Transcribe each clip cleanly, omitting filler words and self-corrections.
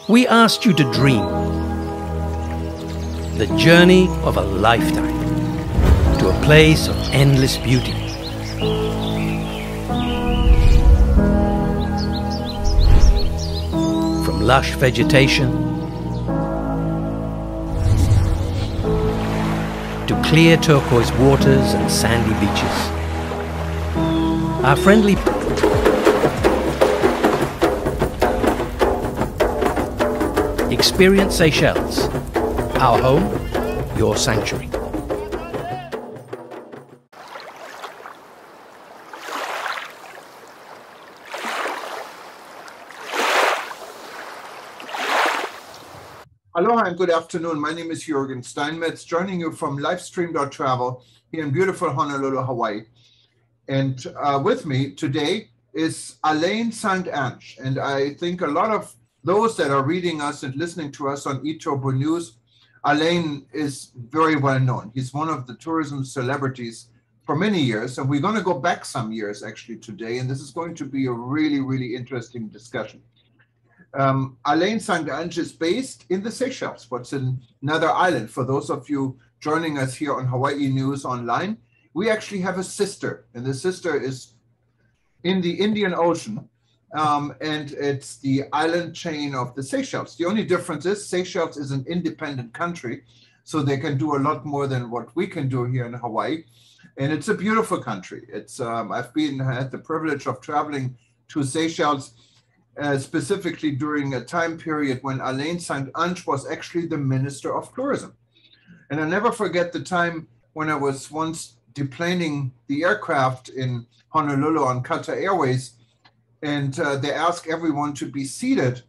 We asked you to dream the journey of a lifetime to a place of endless beauty. From lush vegetation to clear turquoise waters and sandy beaches. Our friendly Experience Seychelles, our home, your sanctuary. Aloha and good afternoon. My name is Jürgen Steinmetz, joining you from Livestream.travel here in beautiful Honolulu, Hawaii. And with me today is Alain St.Ange. And I think a lot of those that are reading us and listening to us on UNWTO News, Alain is very well known. He's one of the tourism celebrities for many years. And we're going to go back some years actually today. And this is going to be a really, really interesting discussion. Alain St.Ange is based in the Seychelles, what's in another island. For those of you joining us here on Hawaii News Online, we actually have a sister, and the sister is in the Indian Ocean, and it's the island chain of the Seychelles. The only difference is Seychelles is an independent country, so they can do a lot more than what we can do here in Hawaii, and it's a beautiful country. It's I've had the privilege of traveling to Seychelles specifically during a time period when Alain St.Ange was actually the Minister of Tourism. And I'll never forget the time when I was once deplaning the aircraft in Honolulu on Qatar Airways, and they asked everyone to be seated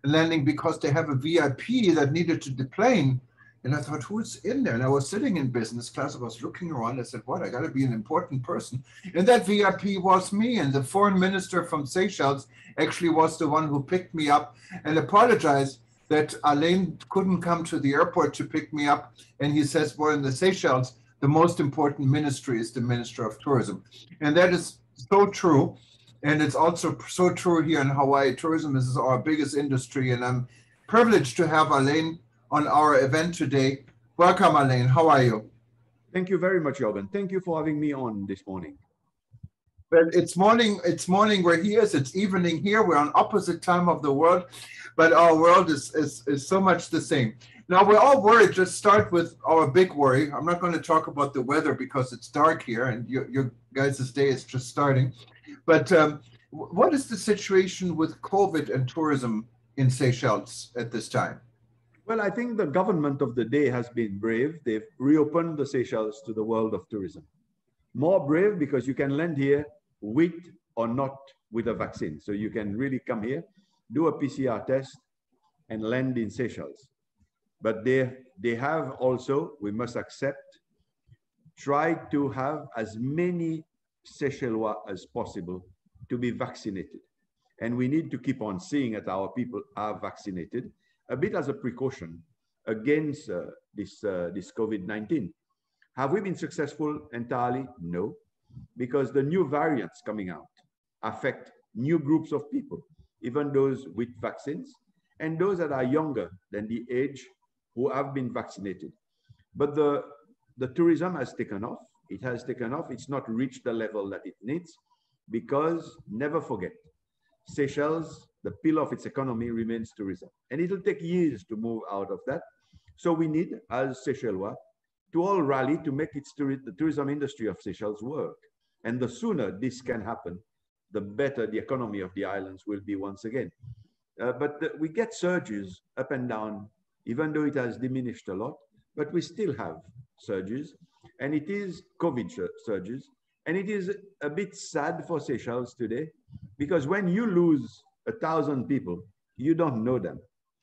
landing because they have a VIP that needed to deplane. And I thought, who's in there? And I was sitting in business class. I was looking around. I said, what? I got to be an important person. And that VIP was me. And the foreign minister from Seychelles actually was the one who picked me up and apologized that Alain couldn't come to the airport to pick me up. And he says, well, in the Seychelles, the most important ministry is the Minister of Tourism. And that is so true. And it's also so true here in Hawaii. Tourism is our biggest industry. And I'm privileged to have Alain on our event today. Welcome, Alain. How are you? Thank you very much, Jürgen. Thank you for having me on this morning. Well, it's morning where he is. It's evening here. We're on opposite time of the world, but our world is so much the same. Now, we're all worried. Just start with our big worry. I'm not going to talk about the weather because it's dark here and your guys' day is just starting. But what is the situation with COVID and tourism in Seychelles at this time? Well, I think the government of the day has been brave. They've reopened the Seychelles to the world of tourism. More brave because you can land here with or not with a vaccine. So you can really come here, do a PCR test, and land in Seychelles. But they have also, we must accept, tried to have as many Seychellois as possible to be vaccinated. And we need to keep on seeing that our people are vaccinated, a bit as a precaution against this COVID-19. Have we been successful entirely? No, because the new variants coming out affect new groups of people, even those with vaccines and those that are younger than the age who have been vaccinated. But the tourism has taken off. It has taken off. It's not reached the level that it needs because, never forget, Seychelles, the pillar of its economy remains tourism. And it'll take years to move out of that. So we need, as Seychellois, to all rally to make the tourism industry of Seychelles work. And the sooner this can happen, the better the economy of the islands will be once again. But we get surges up and down, even though it has diminished a lot, but we still have surges. And it is COVID surges. And it is a bit sad for Seychelles today, because when you lose 1,000 people, you don't know them.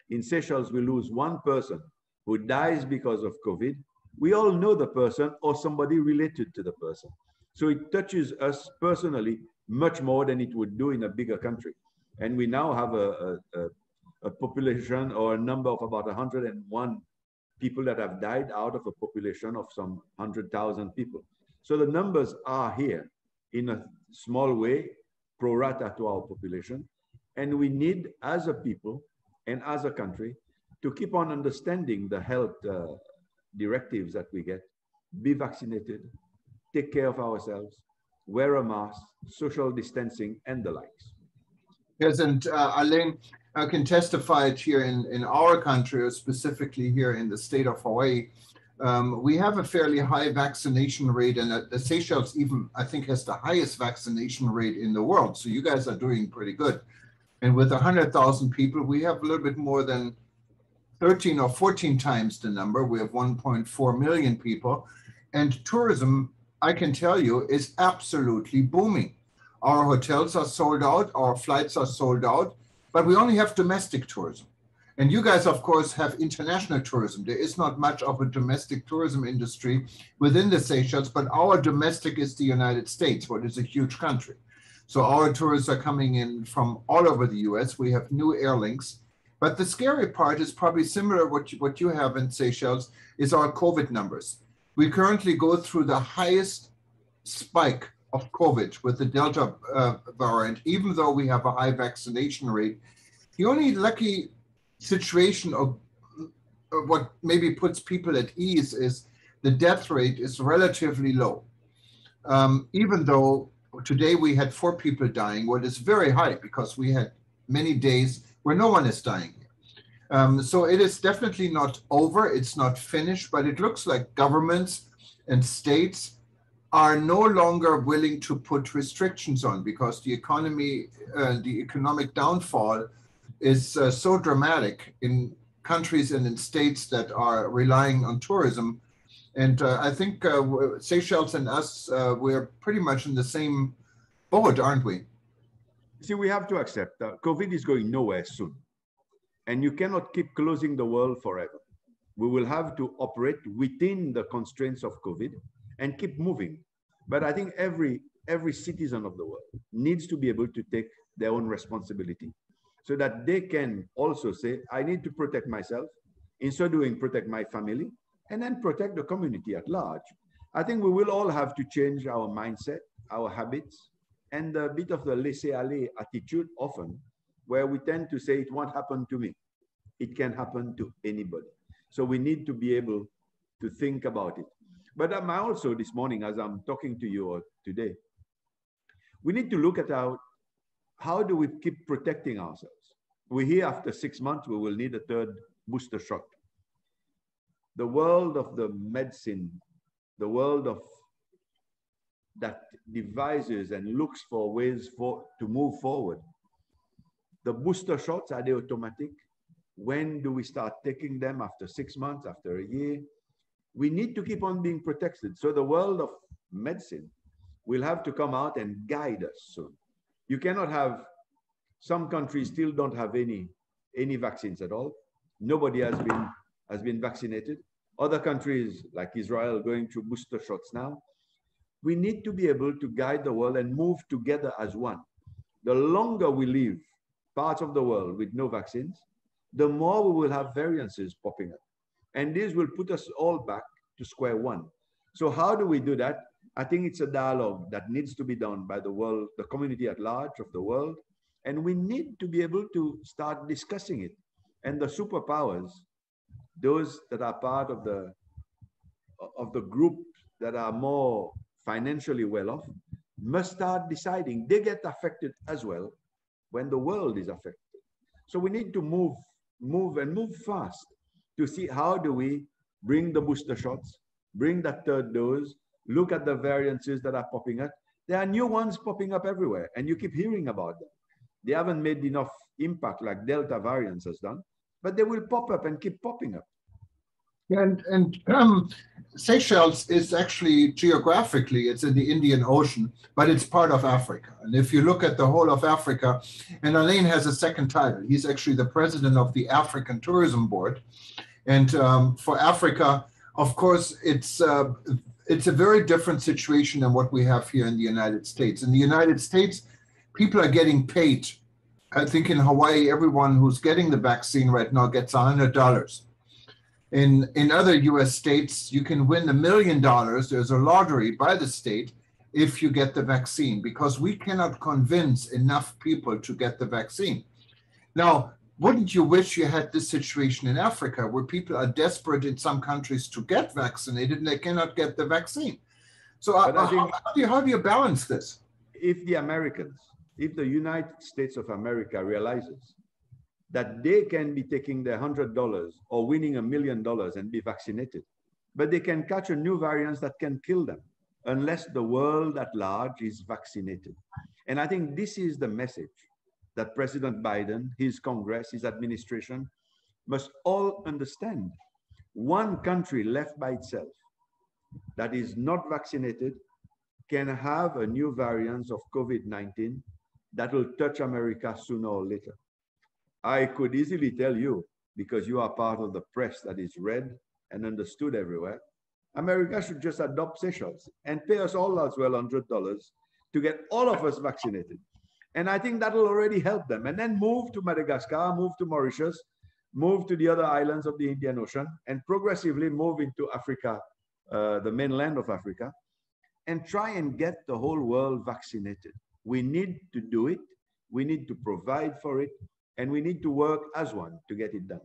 In Seychelles, we lose one person who dies because of COVID. We all know the person or somebody related to the person. So it touches us personally much more than it would do in a bigger country. And we now have a population or a number of about 101 people that have died out of a population of some 100,000 people. So the numbers are here in a small way, pro rata to our population. And we need, as a people, and as a country to keep on understanding the health directives that we get, be vaccinated, take care of ourselves, wear a mask, social distancing, and the likes. Yes, and Alain, I can testify it here in our country, or specifically here in the state of Hawaii. We have a fairly high vaccination rate, and the Seychelles even, I think, has the highest vaccination rate in the world. So you guys are doing pretty good. And with 100,000 people, we have a little bit more than 13 or 14 times the number. We have 1.4 million people. And tourism, I can tell you, is absolutely booming. Our hotels are sold out, our flights are sold out, but we only have domestic tourism. And you guys, of course, have international tourism. There is not much of a domestic tourism industry within the Seychelles, but our domestic is the United States, what is a huge country. So our tourists are coming in from all over the US. We have new air links. But the scary part is probably similar what you have in Seychelles is our COVID numbers. We currently go through the highest spike of COVID with the Delta variant, even though we have a high vaccination rate. The only lucky situation of what maybe puts people at ease is the death rate is relatively low. Even though today we had 4 people dying, what is very high because we had many days where no one is dying. So it is definitely not over, it's not finished, but it looks like governments and states are no longer willing to put restrictions on because the economy, the economic downfall is so dramatic in countries and in states that are relying on tourism. And I think Seychelles and us, we're pretty much in the same boat, aren't we? See, we have to accept that COVID is going nowhere soon. And you cannot keep closing the world forever. We will have to operate within the constraints of COVID and keep moving. But I think every citizen of the world needs to be able to take their own responsibility so that they can also say, I need to protect myself, in so doing, protect my family, and then protect the community at large. I think we will all have to change our mindset, our habits, and a bit of the laissez-aller attitude often, where we tend to say, it won't happen to me. It can happen to anybody. So we need to be able to think about it. But I'm also this morning, as I'm talking to you today, we need to look at how do we keep protecting ourselves? We hear after 6 months, we will need a 3rd booster shot. The world of the medicine, the world of that devises and looks for ways to move forward. The booster shots, are they automatic? When do we start taking them? After 6 months, after a year? We need to keep on being protected. So the world of medicine will have to come out and guide us soon. You cannot have, some countries still don't have any vaccines at all. Nobody has been vaccinated. Other countries like Israel going through booster shots now. We need to be able to guide the world and move together as one. The longer we leave parts of the world with no vaccines, the more we will have variances popping up. And this will put us all back to square one. So how do we do that? I think it's a dialogue that needs to be done by the world, the community at large of the world. And we need to be able to start discussing it. And the superpowers, those that are part of the group that are more financially well off, must start deciding. They get affected as well when the world is affected. So we need to move fast to see how do we bring the booster shots, bring that 3rd dose, look at the variances that are popping up. There are new ones popping up everywhere, and you keep hearing about them. They haven't made enough impact like Delta variants has done, but they will pop up and keep popping up. And Seychelles is actually geographically, it's in the Indian Ocean, but it's part of Africa. And if you look at the whole of Africa, and Alain has a second title, he's actually the president of the African Tourism Board. And for Africa, of course, it's a very different situation than what we have here in the United States. In the United States, people are getting paid. I think in Hawaii, everyone who's getting the vaccine right now gets $100. In other US states, you can win $1 million. There's a lottery by the state if you get the vaccine, because we cannot convince enough people to get the vaccine. Now, wouldn't you wish you had this situation in Africa where people are desperate in some countries to get vaccinated and they cannot get the vaccine? So how do you balance this? If the Americans, if the United States of America realizes that they can be taking their $100 or winning $1 million and be vaccinated, but they can catch a new variant that can kill them unless the world at large is vaccinated. And I think this is the message that President Biden, his Congress, his administration must all understand. One country left by itself that is not vaccinated can have a new variant of COVID-19 that will touch America sooner or later. I could easily tell you, because you are part of the press that is read and understood everywhere, America should just adopt Seychelles and pay us all as well $100 to get all of us vaccinated. And I think that will already help them. And then move to Madagascar, move to Mauritius, move to the other islands of the Indian Ocean, and progressively move into Africa, the mainland of Africa, and try and get the whole world vaccinated. We need to do it. We need to provide for it. And we need to work as one to get it done.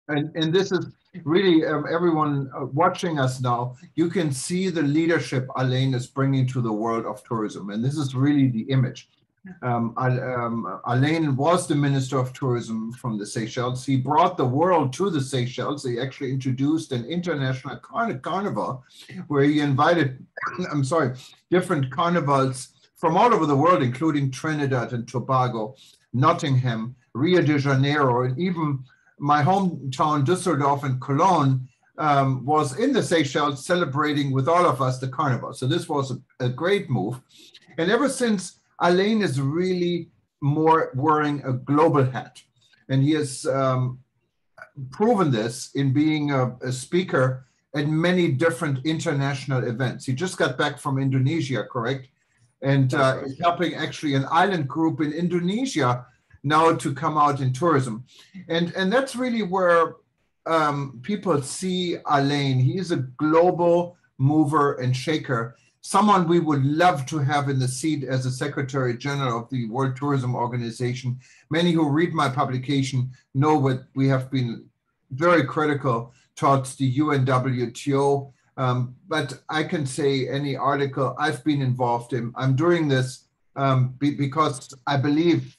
And this is really everyone watching us now, you can see the leadership Alain is bringing to the world of tourism. And this is really the image. Alain was the Minister of Tourism from the Seychelles. He brought the world to the Seychelles. He actually introduced an international carnival where he invited, different carnivals from all over the world, including Trinidad and Tobago, Nottingham, Rio de Janeiro, and even my hometown, Düsseldorf and Cologne, was in the Seychelles celebrating with all of us the carnival. So this was a great move. And ever since, Alain is really more wearing a global hat. And he has proven this in being a speaker at many different international events. He just got back from Indonesia, correct? And is helping actually an island group in Indonesia now to come out in tourism. And that's really where people see Alain. He is a global mover and shaker, someone we would love to have in the seat as a Secretary General of the World Tourism Organization. Many who read my publication know that we have been very critical towards the UNWTO. But I can say any article I've been involved in, I'm doing this because I believe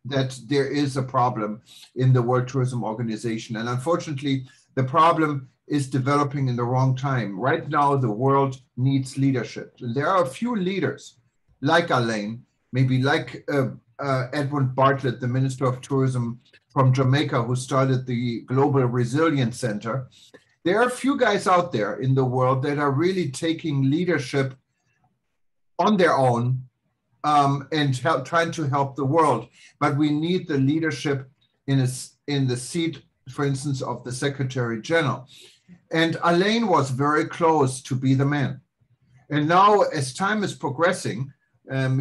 that there is a problem in the World Tourism Organization. And unfortunately, the problem is developing in the wrong time. Right now, the world needs leadership. And there are a few leaders like Alain, maybe like Edwin Bartlett, the Minister of Tourism from Jamaica, who started the Global Resilience Center. There are a few guys out there in the world that are really taking leadership on their own and trying to help the world. But we need the leadership in the seat, for instance, of the Secretary General. And Alain was very close to be the man. And now, as time is progressing,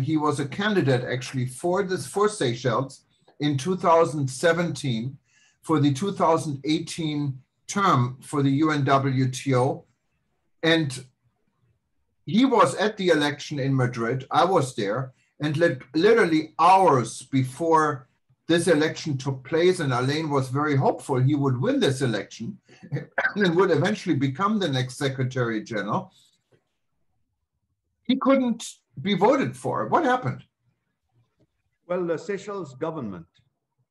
he was a candidate actually for Seychelles in 2017 for the 2018 term for the UNWTO. And he was at the election in Madrid. I was there, and literally hours before this election took place, and Alain was very hopeful he would win this election and would eventually become the next Secretary General. He couldn't be voted for. What happened? Well, the Seychelles government,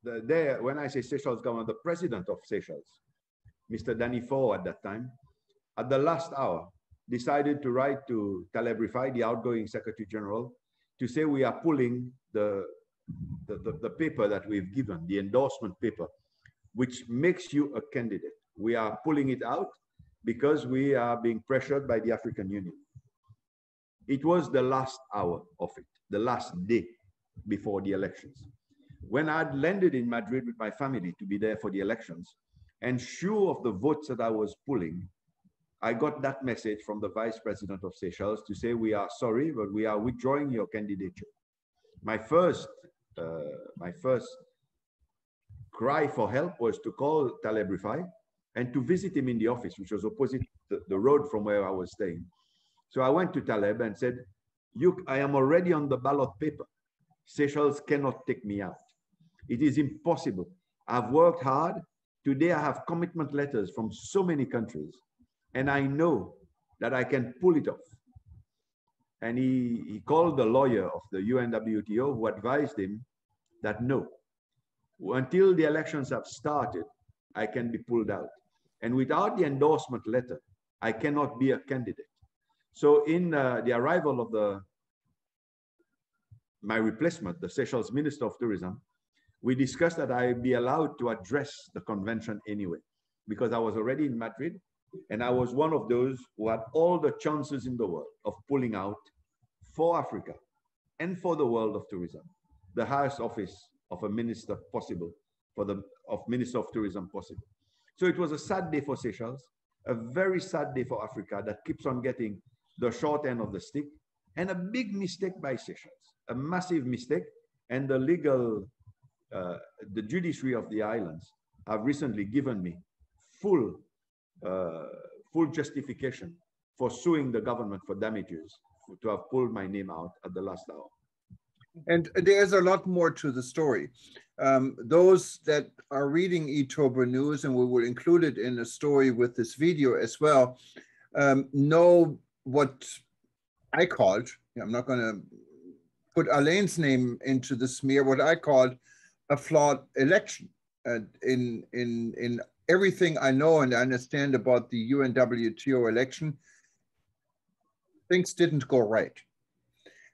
when I say Seychelles government, the president of Seychelles, Mr. Danifo at that time, at the last hour, decided to write to Taleb Rifai, the outgoing Secretary General, to say we are pulling the paper that we've given, the endorsement paper, which makes you a candidate. We are pulling it out because we are being pressured by the African Union. It was the last hour of it, the last day before the elections. When I'd landed in Madrid with my family to be there for the elections, and sure of the votes that I was pulling, I got that message from the Vice President of Seychelles to say, we are sorry, but we are withdrawing your candidature. My first cry for help was to call Taleb Rifai and to visit him in the office, which was opposite the road from where I was staying. So I went to Taleb and said, I am already on the ballot paper. Seychelles cannot take me out. It is impossible. I've worked hard. Today I have commitment letters from so many countries, and I know that I can pull it off. And he called the lawyer of the UNWTO, who advised him that no, until the elections have started, I can be pulled out. And without the endorsement letter, I cannot be a candidate. So in the arrival of my replacement, the Seychelles Minister of Tourism, we discussed that I be allowed to address the convention anyway, because I was already in Madrid, and I was one of those who had all the chances in the world of pulling out for Africa and for the world of tourism, the highest office of a minister possible, of Minister of Tourism possible. So it was a sad day for Seychelles, a very sad day for Africa that keeps on getting the short end of the stick, and a big mistake by Seychelles, a massive mistake. And the legal, the judiciary of the islands have recently given me full justification for suing the government for damages to have pulled my name out at the last hour. And there's a lot more to the story. Those that are reading eTober News, and we will include it in a story with this video as well, know what I called, I'm not going to put Alain's name into the smear, what I called a flawed election. In everything I know and understand about the UNWTO election, things didn't go right.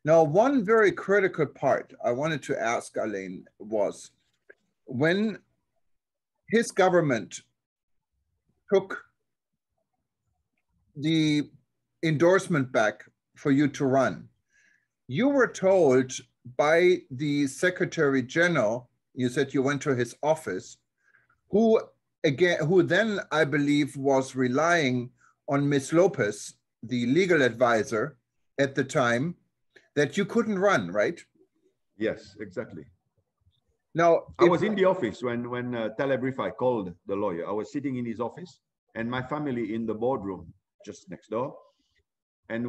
Now, one very critical part I wanted to ask Alain was when his government took the endorsement back for you to run, you were told by the Secretary General, you said you went to his office, who then I believe was relying on Ms. Lopez, the legal advisor at the time, that you couldn't run, right? Yes, exactly. Now, I was in the office when Taleb Rifai called the lawyer. I was sitting in his office and my family in the boardroom just next door. And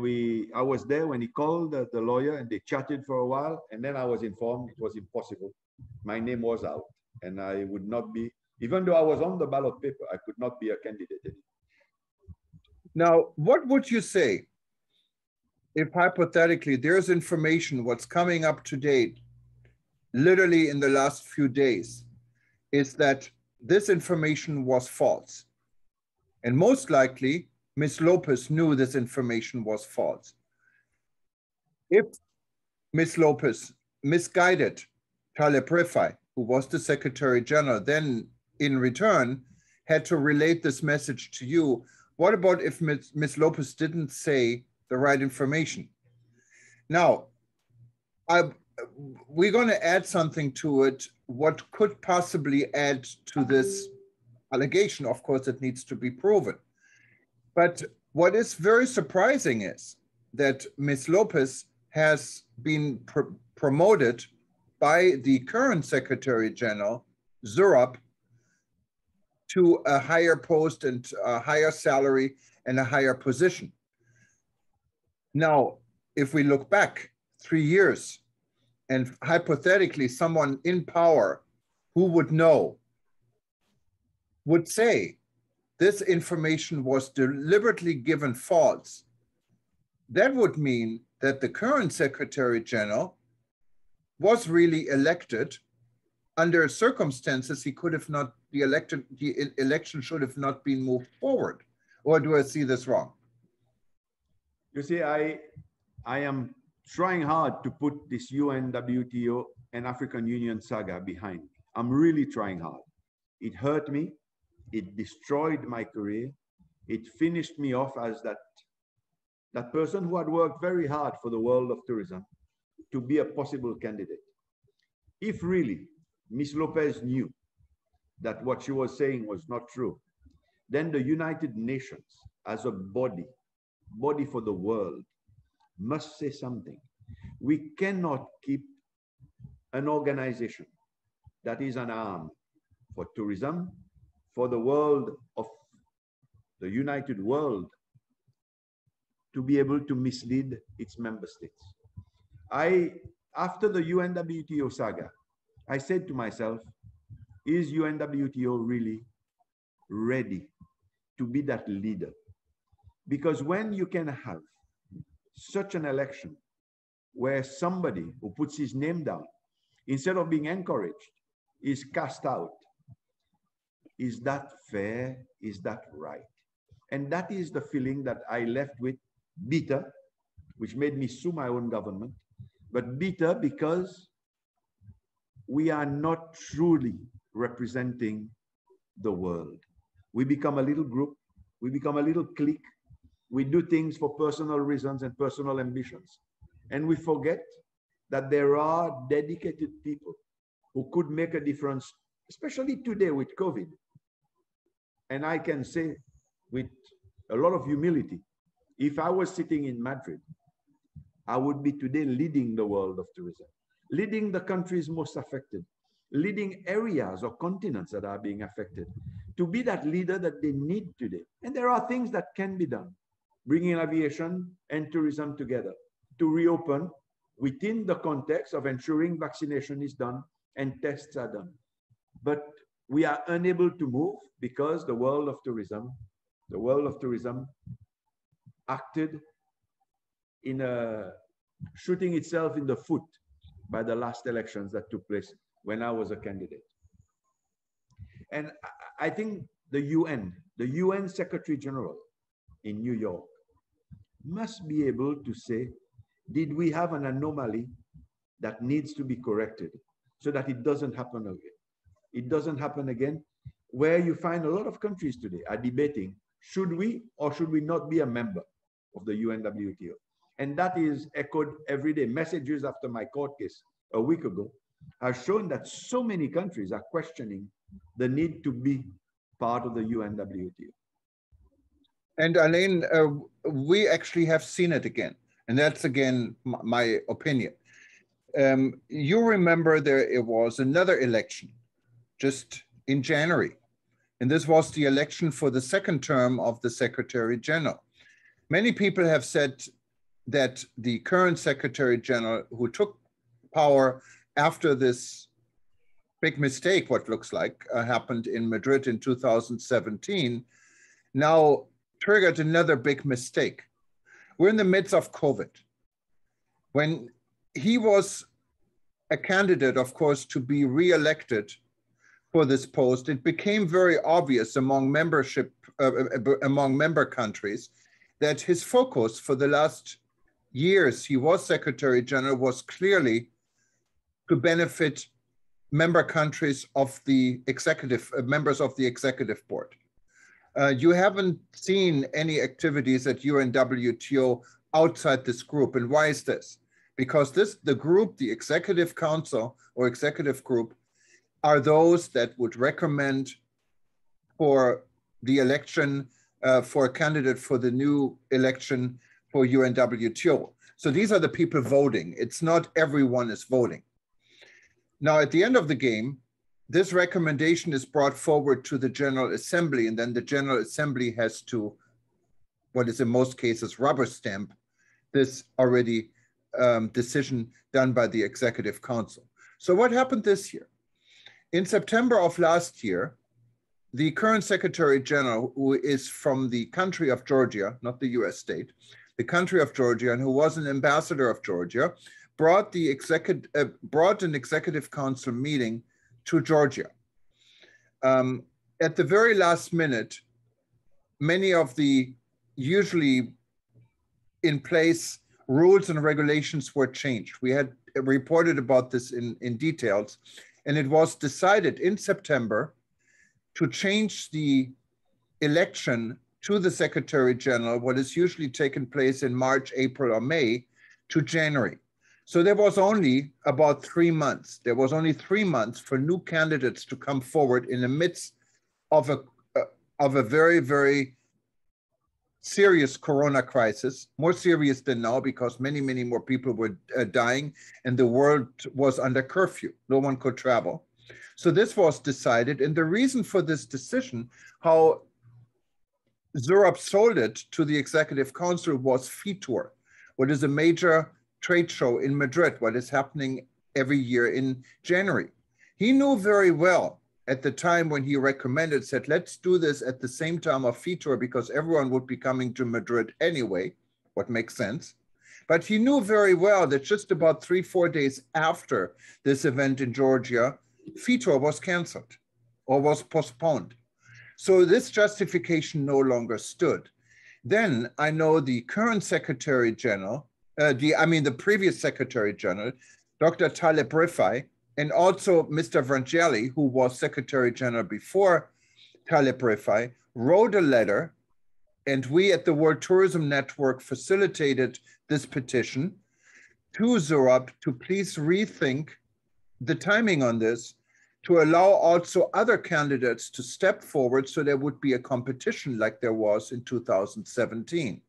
I was there when he called the lawyer, and they chatted for a while. And then I was informed it was impossible. My name was out and I would not be, even though I was on the ballot paper, I could not be a candidate anymore. Now, what would you say if hypothetically there's information, what's coming up to date, literally in the last few days, is that this information was false? And most likely, Ms. Lopez knew this information was false. If Ms. Lopez misguided Taleb Rifai, who was the Secretary General, then in return had to relate this message to you, what about if Ms. Lopez didn't say the right information? Now, we're going to add something to it. What could possibly add to this allegation? Of course, it needs to be proven. But what is very surprising is that Ms. Lopez has been promoted by the current Secretary General, Zurab, to a higher post and a higher salary and a higher position. Now, if we look back 3 years, and hypothetically someone in power who would know would say this information was deliberately given false, that would mean that the current Secretary General was really elected under circumstances he could have not be elected, the election should have not been moved forward. Or do I see this wrong? You see, I am trying hard to put this UNWTO and African Union saga behind me. I'm really trying hard. It hurt me. It destroyed my career. It finished me off as that person who had worked very hard for the world of tourism to be a possible candidate. If really Ms. Lopez knew that what she was saying was not true, then the United Nations as a body for the world, must say something. We cannot keep an organization that is an arm for tourism, for the world of the united world, to be able to mislead its member states. After the UNWTO saga, I said to myself, is UNWTO really ready to be that leader? Because when you can have such an election where somebody who puts his name down, instead of being encouraged, is cast out, is that fair? Is that right? And that is the feeling that I left with, bitter, which made me sue my own government, but bitter because we are not truly representing the world. We become a little group, we become a little clique, we do things for personal reasons and personal ambitions. And we forget that there are dedicated people who could make a difference, especially today with COVID. And I can say with a lot of humility, if I was sitting in Madrid, I would be today leading the world of tourism, leading the countries most affected, leading areas or continents that are being affected, to be that leader that they need today. And there are things that can be done, bringing aviation and tourism together to reopen within the context of ensuring vaccination is done and tests are done. But we are unable to move because the world of tourism acted in shooting itself in the foot by the last elections that took place when I was a candidate. And I think the UN Secretary General in New York must be able to say, did we have an anomaly that needs to be corrected so that it doesn't happen again? It doesn't happen again, where you find a lot of countries today are debating, should we or should we not be a member of the UNWTO? And that is echoed every day. Messages after my court case a week ago have shown that so many countries are questioning the need to be part of the UNWTO. And Alain, we actually have seen it again. And that's, again, my opinion. You remember it was another election just in January. And this was the election for the second term of the Secretary General. Many people have said that the current Secretary General, who took power after this big mistake, what looks like, happened in Madrid in 2017, now triggered another big mistake. We're in the midst of COVID. When he was a candidate, of course, to be re-elected for this post, it became very obvious among member countries that his focus for the last years he was Secretary General was clearly to benefit member countries of the executive, members of the executive board. You haven't seen any activities at UNWTO outside this group. And why is this? Because the group, the Executive Council or Executive Group, are those that would recommend for the election for a candidate for the new election for UNWTO. So these are the people voting. It's not everyone is voting. Now, at the end of the game, this recommendation is brought forward to the General Assembly, and then the General Assembly has to, what is in most cases, rubber stamp this already decision done by the Executive Council. So what happened this year? In September of last year, the current Secretary General, who is from the country of Georgia, not the US state, the country of Georgia, and who was an ambassador of Georgia, brought an Executive Council meeting to Georgia. At the very last minute, many of the usually in place rules and regulations were changed. We had reported about this in details, and it was decided in September to change the election to the Secretary General, what is usually taken place in March, April, or May, to January. So there was only about 3 months. There was only 3 months for new candidates to come forward in the midst of a very, very serious corona crisis, more serious than now because many, many more people were dying and the world was under curfew. No one could travel. So this was decided. And the reason for this decision, how Zurab sold it to the Executive Council, was FITUR, what is a major trade show in Madrid, what is happening every year in January. He knew very well at the time when he recommended, said, let's do this at the same time of FITOR because everyone would be coming to Madrid anyway, what makes sense. But he knew very well that just about 3-4 days after this event in Georgia, FITOR was canceled or was postponed. So this justification no longer stood. Then I know the current Secretary General, the previous Secretary General, Dr. Taleb Rifai, and also Mr. Vrangelli, who was Secretary General before Taleb Rifai, wrote a letter, and we at the World Tourism Network facilitated this petition to Zurab to please rethink the timing on this, to allow also other candidates to step forward so there would be a competition like there was in 2017.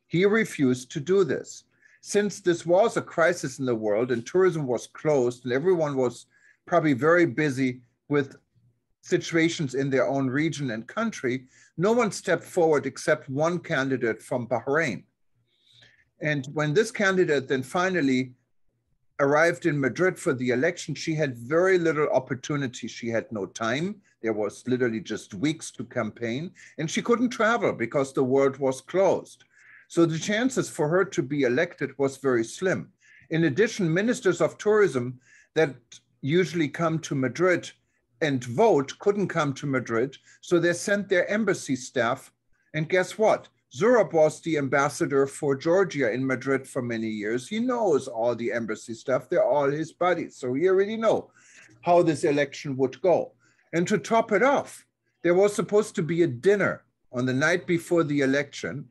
He refused to do this. Since this was a crisis in the world and tourism was closed and everyone was probably very busy with situations in their own region and country, no one stepped forward except one candidate from Bahrain. And when this candidate then finally arrived in Madrid for the election, she had very little opportunity. She had no time. There was literally just weeks to campaign, and she couldn't travel because the world was closed. So the chances for her to be elected was very slim. In addition, ministers of tourism that usually come to Madrid and vote couldn't come to Madrid, so they sent their embassy staff. And guess what? Zurab was the ambassador for Georgia in Madrid for many years. He knows all the embassy staff. They're all his buddies. So he already knows how this election would go. And to top it off, there was supposed to be a dinner on the night before the election.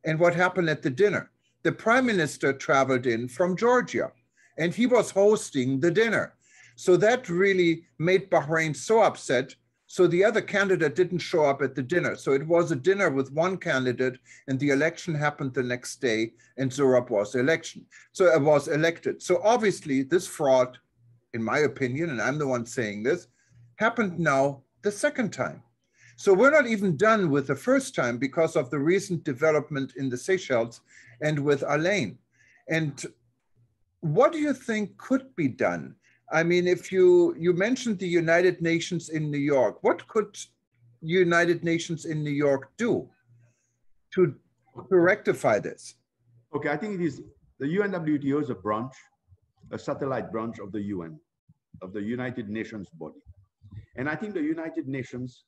And what happened at the dinner? The prime minister traveled in from Georgia, and he was hosting the dinner. So that really made Bahrain so upset. So the other candidate didn't show up at the dinner. So it was a dinner with one candidate, and the election happened the next day, and Zurab was elected. So obviously this fraud, in my opinion, and I'm the one saying this, happened now the second time. So we're not even done with the first time because of the recent development in the Seychelles and with Alain. And what do you think could be done? I mean, if you mentioned the United Nations in New York, what could United Nations in New York do to rectify this? Okay, I think it is the UNWTO is a branch, a satellite branch of the UN, of the United Nations body. And I think the United Nations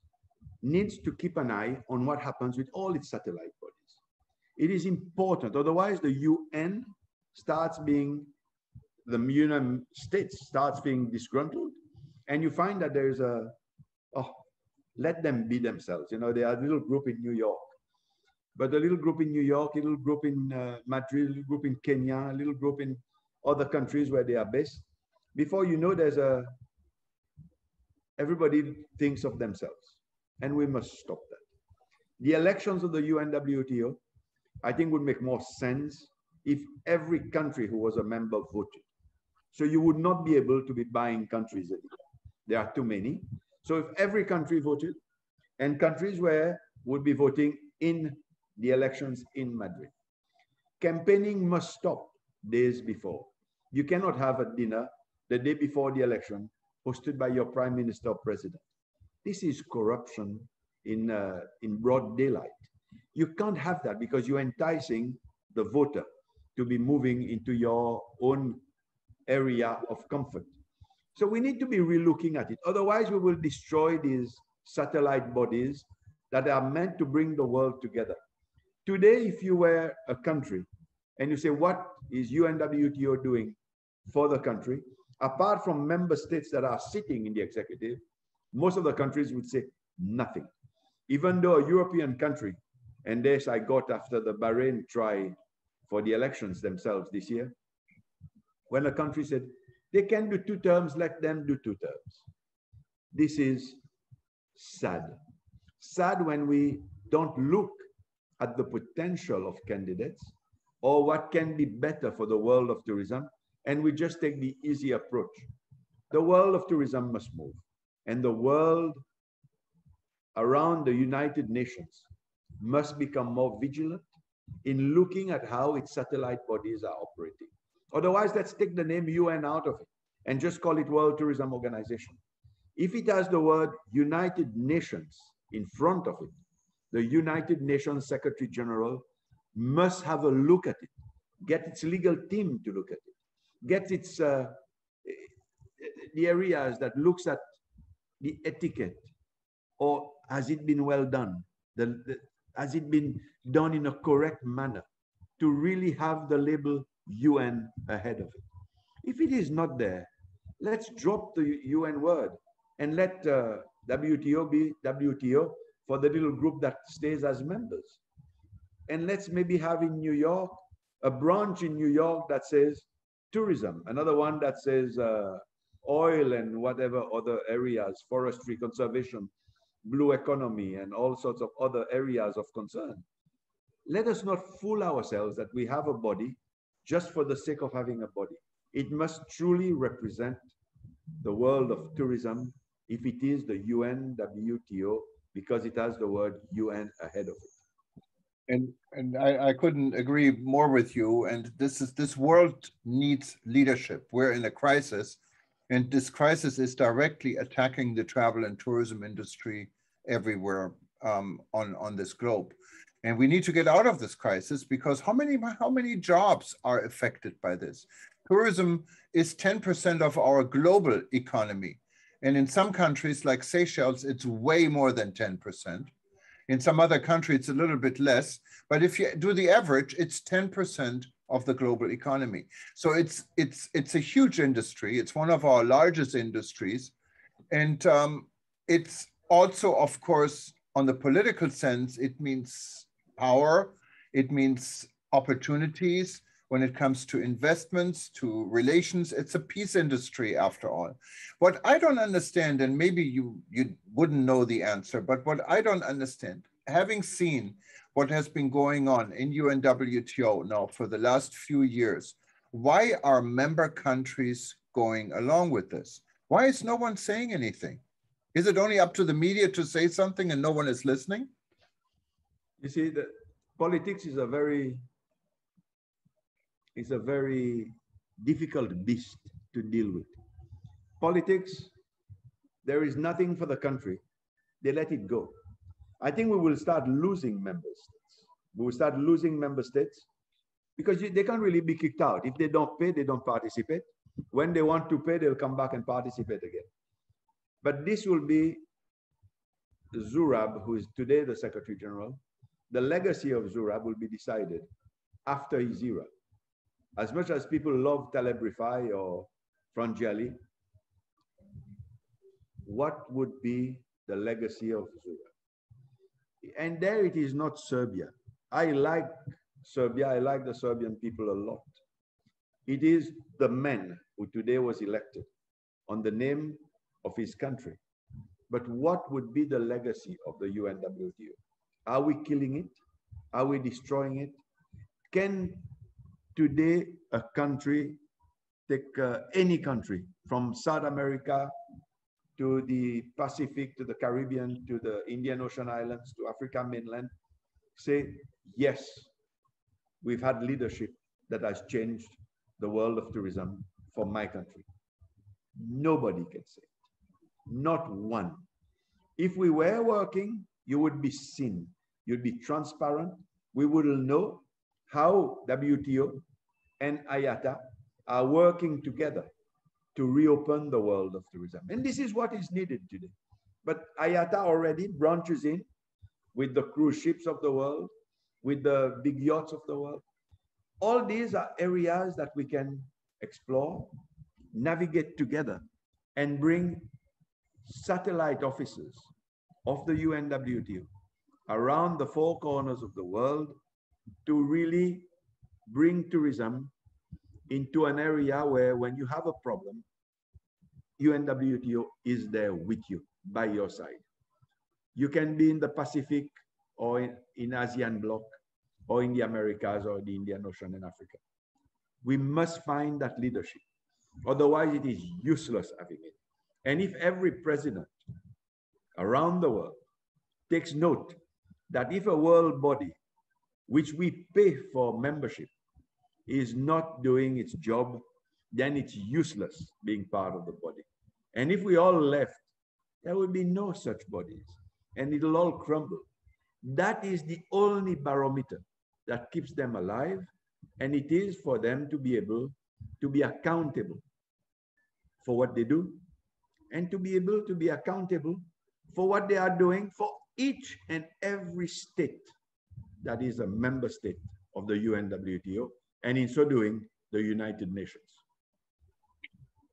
needs to keep an eye on what happens with all its satellite bodies. It is important, otherwise the UN starts being, the United States starts being disgruntled, and you find that there's let them be themselves. You know, there are a little group in New York, but a little group in New York, a little group in Madrid, a little group in Kenya, a little group in other countries where they are based. Before you know, everybody thinks of themselves. And we must stop that. The elections of the UNWTO, I think, would make more sense if every country who was a member voted. So you would not be able to be buying countries anymore. There are too many. So if every country voted, and countries would be voting in the elections in Madrid. Campaigning must stop days before. You cannot have a dinner the day before the election hosted by your prime minister or president. This is corruption in broad daylight. You can't have that because you're enticing the voter to be moving into your own area of comfort. So we need to be relooking at it. Otherwise, we will destroy these satellite bodies that are meant to bring the world together. Today, if you were a country and you say, what is UNWTO doing for the country? Apart from member states that are sitting in the executive, most of the countries would say nothing. Even though a European country, and this I got after the Bahrain try for the elections themselves this year, when a country said, they can do 2 terms, let them do 2 terms. This is sad. Sad when we don't look at the potential of candidates or what can be better for the world of tourism, and we just take the easy approach. The world of tourism must move. And the world around the United Nations must become more vigilant in looking at how its satellite bodies are operating. Otherwise, let's take the name UN out of it and just call it World Tourism Organization. If it has the word United Nations in front of it, the United Nations Secretary General must have a look at it, get its legal team to look at it, get its the areas that looks at the etiquette, or has it been well done? Has it been done in a correct manner to really have the label UN ahead of it? If it is not there, let's drop the UN word and let WTO be WTO for the little group that stays as members. And let's maybe have in New York, a branch in New York that says tourism, another one that says oil and whatever other areas, forestry, conservation, blue economy, and all sorts of other areas of concern. Let us not fool ourselves that we have a body just for the sake of having a body. It must truly represent the world of tourism if it is the UNWTO, because it has the word UN ahead of it. And I couldn't agree more with you. And this world needs leadership. We're in a crisis, and this crisis is directly attacking the travel and tourism industry everywhere on this globe. And we need to get out of this crisis, because how many jobs are affected by this? Tourism is 10% of our global economy. And in some countries like Seychelles, it's way more than 10%. In some other countries, it's a little bit less. But if you do the average, it's 10% of the global economy. So it's a huge industry. It's one of our largest industries. And it's also, of course, on the political sense, it means power. It means opportunities when it comes to investments, to relations. It's a peace industry after all. What I don't understand, and maybe you wouldn't know the answer, but what I don't understand, having seen what has been going on in UNWTO now for the last few years, why are member countries going along with this? Why is no one saying anything? Is it only up to the media to say something and no one is listening? You see, the politics is a very difficult beast to deal with. Politics, there is nothing for the country. They let it go. I think we will start losing member states. We will start losing member states because they can't really be kicked out. If they don't pay, they don't participate. When they want to pay, they'll come back and participate again. But this will be Zurab, who is today the Secretary General. The legacy of Zurab will be decided after his era. As much as people love Taleb Rifai or Frangiali, what would be the legacy of Zurab? And there it is not Serbia. I like Serbia. I like the Serbian people a lot. It is the man who today was elected on the name of his country. But what would be the legacy of the UNWTO? Are we killing it? Are we destroying it? Can today a country take any country from South America to the Pacific, to the Caribbean, to the Indian Ocean Islands, to Africa mainland, say, yes, we've had leadership that has changed the world of tourism for my country? Nobody can say it. Not one. If we were working, you would be seen. You'd be transparent. We will know how WTO and IATA are working together to reopen the world of tourism. And this is what is needed today. But IATA already branches in with the cruise ships of the world, with the big yachts of the world. All these are areas that we can explore, navigate together, and bring satellite offices of the UNWTO around the four corners of the world to really bring tourism into an area where when you have a problem, UNWTO is there with you, by your side. You can be in the Pacific or in ASEAN bloc or in the Americas or the Indian Ocean and Africa. We must find that leadership. Otherwise, it is useless having it. And if every president around the world takes note that if a world body, which we pay for membership, is not doing its job, then it's useless being part of the body. And if we all left There will be no such bodies, and it'll all crumble. That is the only barometer that keeps them alive, and it is for them to be able to be accountable for what they do, and to be able to be accountable for what they are doing for each and every state that is a member state of the UNWTO, and in so doing, the United Nations.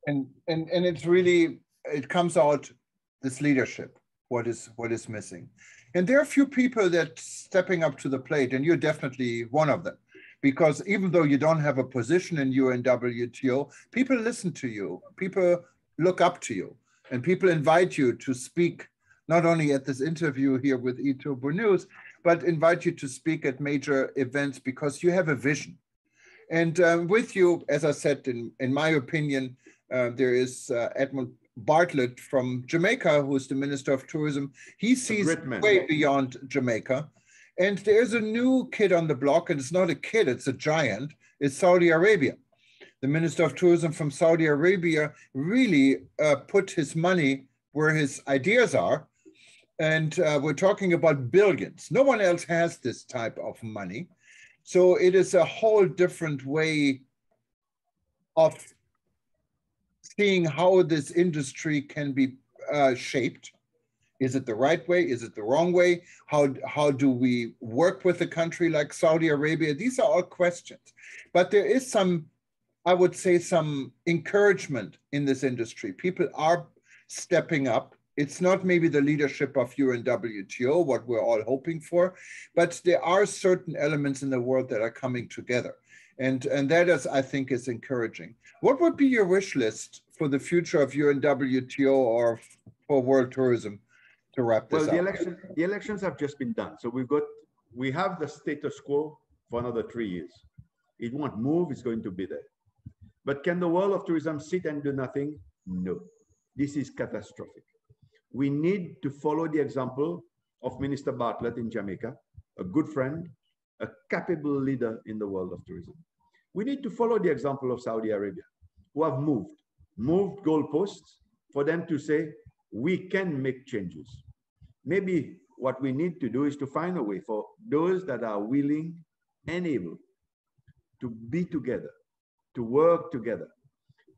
And it's really, it comes out, this leadership, what is missing. And there are a few people that stepping up to the plate, and you're definitely one of them. Because even though you don't have a position in UNWTO, people listen to you, people look up to you, and people invite you to speak, not only at this interview here with eTurbo News, but invite you to speak at major events because you have a vision. And with you, as I said, in my opinion, there is Admiral Bartlett from Jamaica, who is the Minister of Tourism. He sees way beyond Jamaica. And there's a new kid on the block, and it's not a kid, it's a giant. It's Saudi Arabia. The Minister of Tourism from Saudi Arabia really put his money where his ideas are. And we're talking about billions. No one else has this type of money. So it is a whole different way of seeing how this industry can be shaped. Is it the right way? Is it the wrong way? How do we work with a country like Saudi Arabia? These are all questions. But there is some, I would say, some encouragement in this industry. People are stepping up. It's not maybe the leadership of UNWTO, what we're all hoping for, but there are certain elements in the world that are coming together. And that is, I think, is encouraging. What would be your wish list for the future of UNWTO or for world tourism? To wrap this up. The elections have just been done. So we have the status quo for another 3 years. It won't move, it's going to be there. But can the world of tourism sit and do nothing? No, this is catastrophic. We need to follow the example of Minister Bartlett in Jamaica, a good friend, a capable leader in the world of tourism. We need to follow the example of Saudi Arabia, who have moved goalposts for them to say, we can make changes. Maybe what we need to do is to find a way for those that are willing and able to be together, to work together,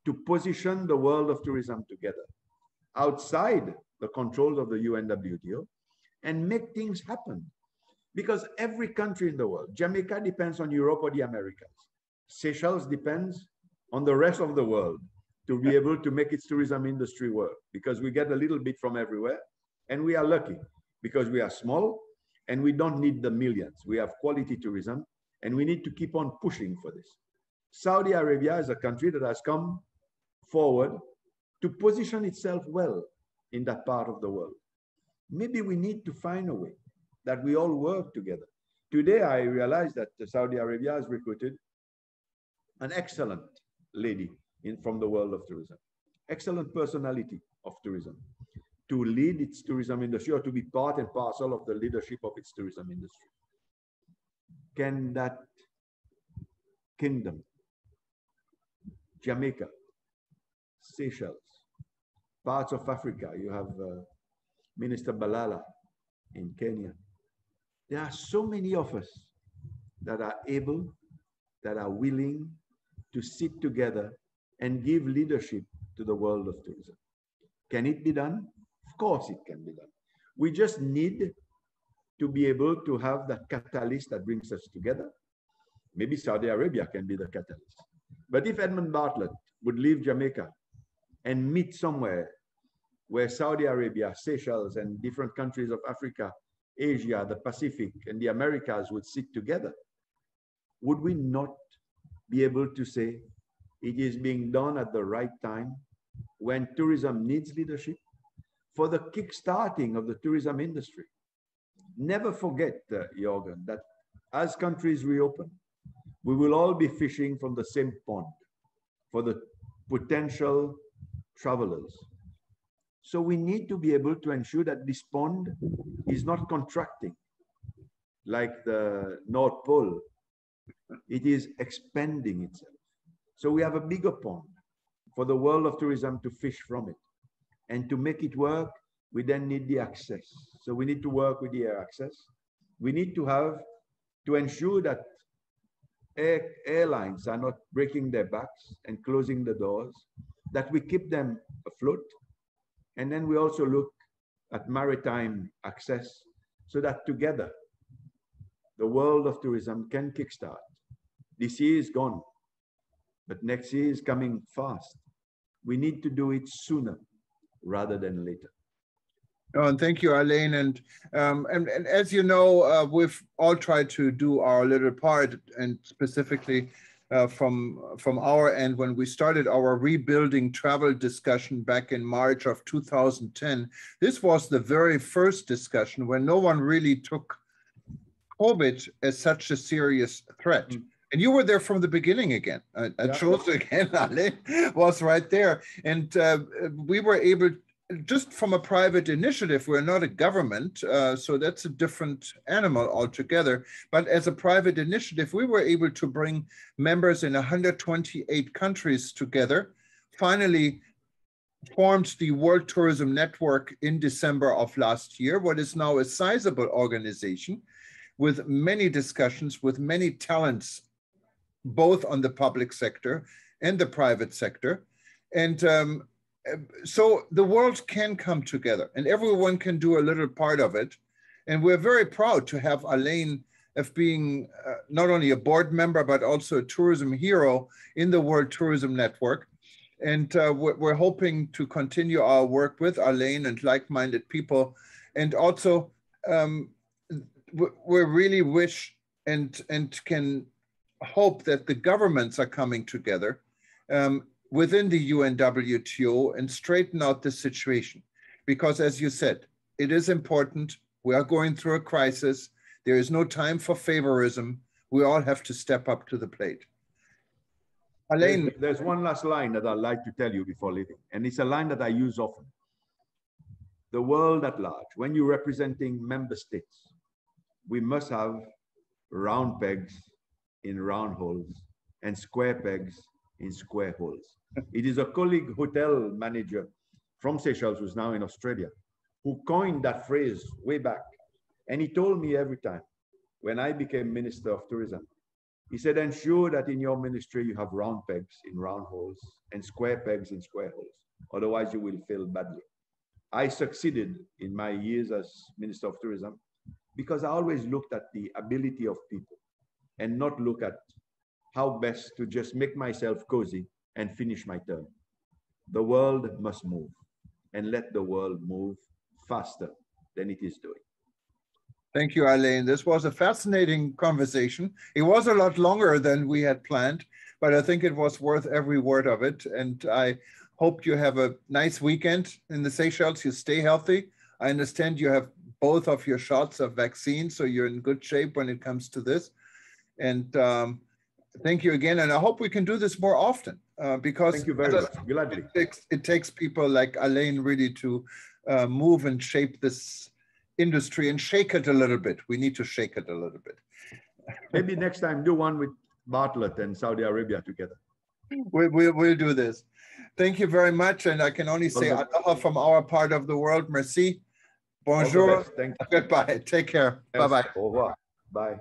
to position the world of tourism together, outside the controls of the UNWTO, and make things happen. Because every country in the world, Jamaica depends on Europe or the Americas. Seychelles depends on the rest of the world to be able to make its tourism industry work, because we get a little bit from everywhere, and we are lucky because we are small and we don't need the millions. We have quality tourism, and we need to keep on pushing for this. Saudi Arabia is a country that has come forward to position itself well in that part of the world. Maybe we need to find a way that we all work together. Today, I realized that Saudi Arabia has recruited an excellent lady from the world of tourism, excellent personality of tourism, to lead its tourism industry, or to be part and parcel of the leadership of its tourism industry. Can that kingdom, Jamaica, Seychelles, parts of Africa, you have Minister Balala in Kenya. There are so many of us that are able, that are willing to sit together and give leadership to the world of tourism. Can it be done? Of course it can be done. We just need to be able to have that catalyst that brings us together. Maybe Saudi Arabia can be the catalyst. But if Edmund Bartlett would leave Jamaica and meet somewhere where Saudi Arabia, Seychelles, and different countries of Africa, Asia, the Pacific, and the Americas would sit together, would we not be able to say it is being done at the right time when tourism needs leadership for the kickstarting of the tourism industry? Never forget, Jorgen, that as countries reopen, we will all be fishing from the same pond for the potential travelers. So we need to be able to ensure that this pond is not contracting like the North Pole. It is expanding itself. So we have a bigger pond for the world of tourism to fish from it and to make it work We then need the access. So we need to work with the air access. We need to ensure that airlines are not breaking their backs and closing the doors, that we keep them afloat. And then we also look at maritime access so that together the world of tourism can kickstart. This year is gone, but next year is coming fast. We need to do it sooner rather than later. Oh, and thank you, Alain. And as you know, we've all tried to do our little part, and specifically from our end, when we started our rebuilding travel discussion back in March of 2010, this was the very first discussion when no one really took COVID as such a serious threat. Mm. And you were there from the beginning again. I chose again, Alain was right there. And we were able, just from a private initiative, we're not a government, so that's a different animal altogether. But as a private initiative, we were able to bring members in 128 countries together, finally formed the World Tourism Network in December of last year, what is now a sizable organization with many discussions, with many talents, both on the public sector and the private sector. And so the world can come together and everyone can do a little part of it. And we're very proud to have Alain of being not only a board member, but also a tourism hero in the World Tourism Network. And we're hoping to continue our work with Alain and like-minded people. And also we really wish and can hope that the governments are coming together within the UNWTO and straighten out the situation. Because as you said, it is important. We are going through a crisis. There is no time for favorism. We all have to step up to the plate. Alain. There's one last line that I'd like to tell you before leaving, and it's a line that I use often. The world at large, when you're representing member states, we must have round pegs in round holes and square pegs in square holes. It is a colleague hotel manager from Seychelles, who's now in Australia, who coined that phrase way back. And he told me every time when I became Minister of Tourism, he said, ensure that in your ministry you have round pegs in round holes and square pegs in square holes. Otherwise you will fail badly. I succeeded in my years as Minister of Tourism because I always looked at the ability of people and not look at how best to just make myself cozy and finish my term. The world must move, and let the world move faster than it is doing. Thank you, Alain. This was a fascinating conversation. It was a lot longer than we had planned, but I think it was worth every word of it. And I hope you have a nice weekend in the Seychelles. You stay healthy. I understand you have both of your shots of vaccine, so you're in good shape when it comes to this. And thank you again. And I hope we can do this more often because thank you very much. Gladly. It takes people like Alain really to move and shape this industry and shake it a little bit. We need to shake it a little bit. Maybe next time do one with Bartlett and Saudi Arabia together. We'll do this. Thank you very much. And I can only say aloha from our part of the world. Merci. Bonjour. Thank you. Goodbye. Take care. Yes. Bye-bye. Au revoir. Bye.